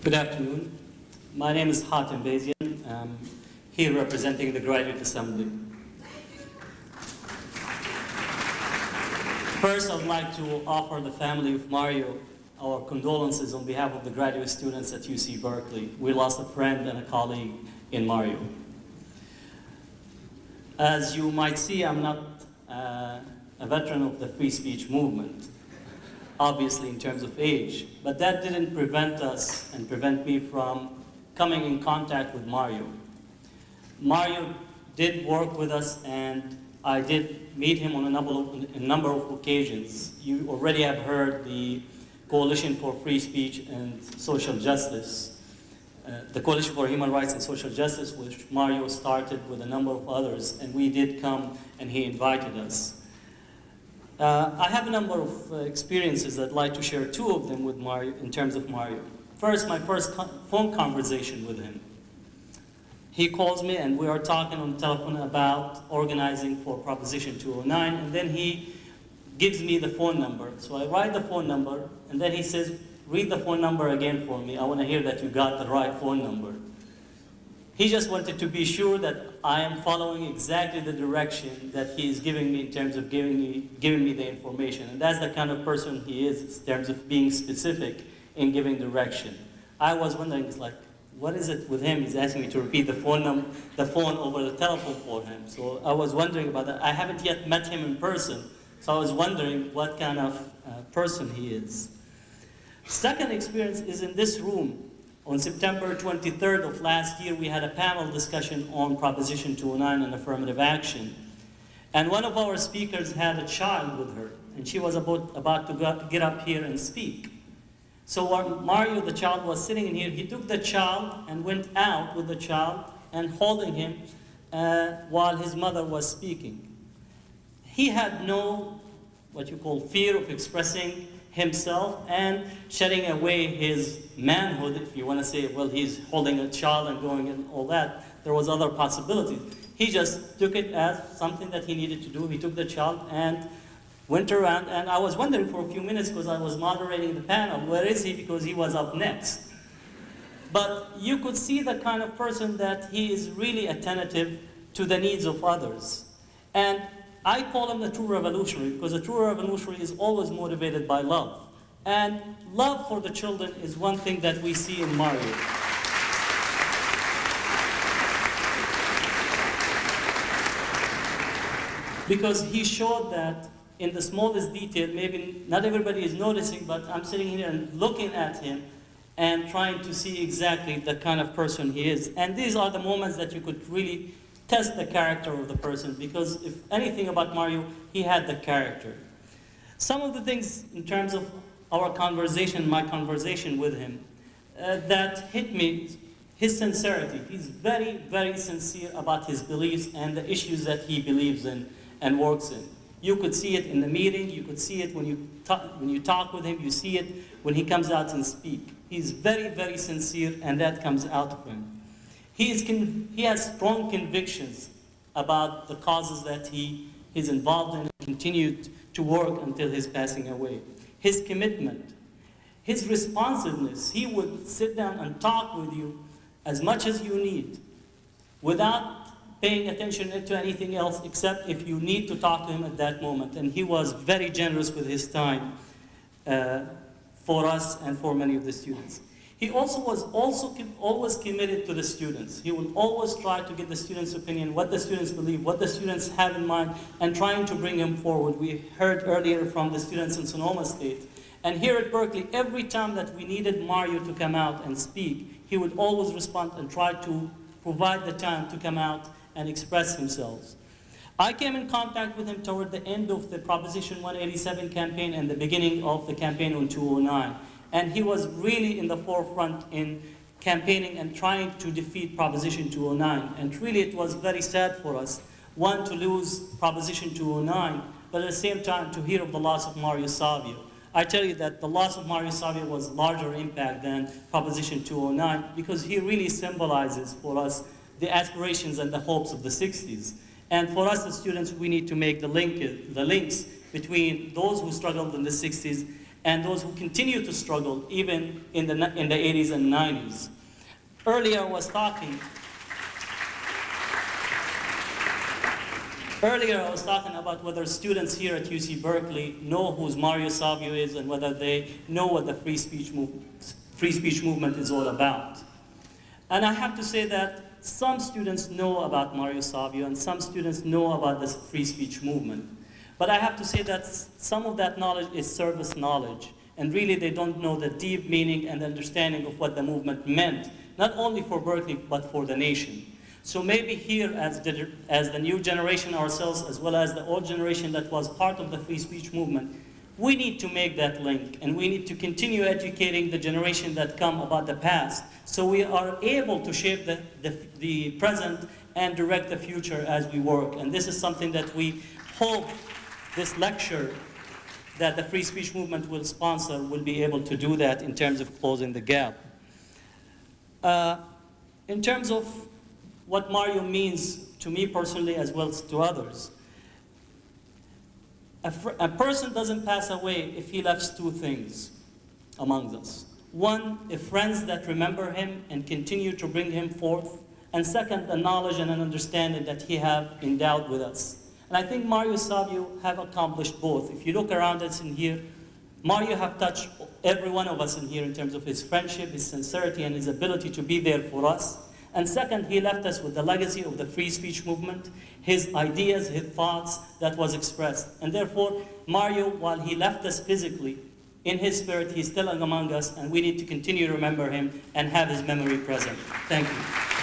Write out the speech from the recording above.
Good afternoon. My name is Hatem Bazian. I'm here representing the Graduate Assembly. First, I would like to offer the family of Mario our condolences on behalf of the graduate students at UC Berkeley. We lost a friend and a colleague in Mario. As you might see, I'm not a veteran of the free speech movement, obviously in terms of age, but that didn't prevent us and prevent me from coming in contact with Mario. Mario did work with us, and I did meet him on a number of occasions. You already have heard the Coalition for Free Speech and Social Justice, the Coalition for Human Rights and Social Justice, which Mario started with a number of others, and we did come and he invited us. I have a number of experiences I'd like to share, two of them with Mario, in terms of Mario. First, my first phone conversation with him. He calls me and we are talking on the telephone about organizing for Proposition 209, and then he gives me the phone number. So I write the phone number, and then he says, read the phone number again for me. I want to hear that you got the right phone number. He just wanted to be sure that I am following exactly the direction that he is giving me in terms of giving me the information. And that's the kind of person he is in terms of being specific in giving direction. I was wondering, it's like, what is it with him? He's asking me to repeat the phone over the telephone for him. So I was wondering about that. I haven't yet met him in person, so I was wondering what kind of person he is. Second experience is in this room. On September 23rd of last year, we had a panel discussion on Proposition 209 and affirmative action. And one of our speakers had a child with her, and she was about to get up here and speak. So while Mario, the child, was sitting in here, he took the child and went out with the child and holding him while his mother was speaking. He had no, what you call, fear of expressing himself and shedding away his manhood, if you want to say, well, he's holding a child and going and all that. There was other possibilities. He just took it as something that he needed to do. He took the child and went around, and I was wondering for a few minutes, because I was moderating the panel, where is he, because he was up next. But you could see the kind of person that he is really attentive to the needs of others. And I call him the true revolutionary, because a true revolutionary is always motivated by love. And love for the children is one thing that we see in Mario. Because he showed that in the smallest detail, maybe not everybody is noticing, but I'm sitting here and looking at him and trying to see exactly the kind of person he is. And these are the moments that you could really test the character of the person, because if anything about Mario, he had the character. Some of the things in terms of our conversation, my conversation with him, that hit me, his sincerity. He's very, very sincere about his beliefs and the issues that he believes in and works in. You could see it in the meeting, you could see it when you talk with him, you see it when he comes out and speak. He's very, very sincere, and that comes out of him. He has strong convictions about the causes that he is involved in and continued to work until his passing away. His commitment, his responsiveness, he would sit down and talk with you as much as you need without paying attention to anything else except if you need to talk to him at that moment. And he was very generous with his time for us and for many of the students. He also was always committed to the students. He will always try to get the students' opinion, what the students believe, what the students have in mind, and trying to bring them forward. We heard earlier from the students in Sonoma State. And here at Berkeley, every time that we needed Mario to come out and speak, he would always respond and try to provide the time to come out and express himself. I came in contact with him toward the end of the Proposition 187 campaign and the beginning of the campaign on 209. And he was really in the forefront in campaigning and trying to defeat Proposition 209. And really it was very sad for us, one, to lose Proposition 209, but at the same time to hear of the loss of Mario Savio. I tell you that the loss of Mario Savio was larger impact than Proposition 209, because he really symbolizes for us the aspirations and the hopes of the 60s. And for us as students, we need to make the links between those who struggled in the 60s and those who continue to struggle even in the 80s and 90s. Earlier I was talking about whether students here at UC Berkeley know who Mario Savio is and whether they know what the free speech movement is all about. And I have to say that some students know about Mario Savio and some students know about this free speech movement. But I have to say that some of that knowledge is surface knowledge, and really they don't know the deep meaning and understanding of what the movement meant, not only for Berkeley, but for the nation. So maybe here, as the new generation ourselves, as well as the old generation that was part of the free speech movement, we need to make that link, and we need to continue educating the generation that come about the past, so we are able to shape the present and direct the future as we work. And this is something that we hope this lecture that the free speech movement will sponsor will be able to do that in terms of closing the gap. In terms of what Mario means to me personally as well as to others, a person doesn't pass away if he left two things among us. One, friends that remember him and continue to bring him forth, and second, the knowledge and an understanding that he have endowed with us. And I think Mario Savio have accomplished both. If you look around us in here, Mario have touched every one of us in here in terms of his friendship, his sincerity, and his ability to be there for us. And second, he left us with the legacy of the free speech movement, his ideas, his thoughts that was expressed. And therefore, Mario, while he left us physically, in his spirit, he's still among us, and we need to continue to remember him and have his memory present. Thank you.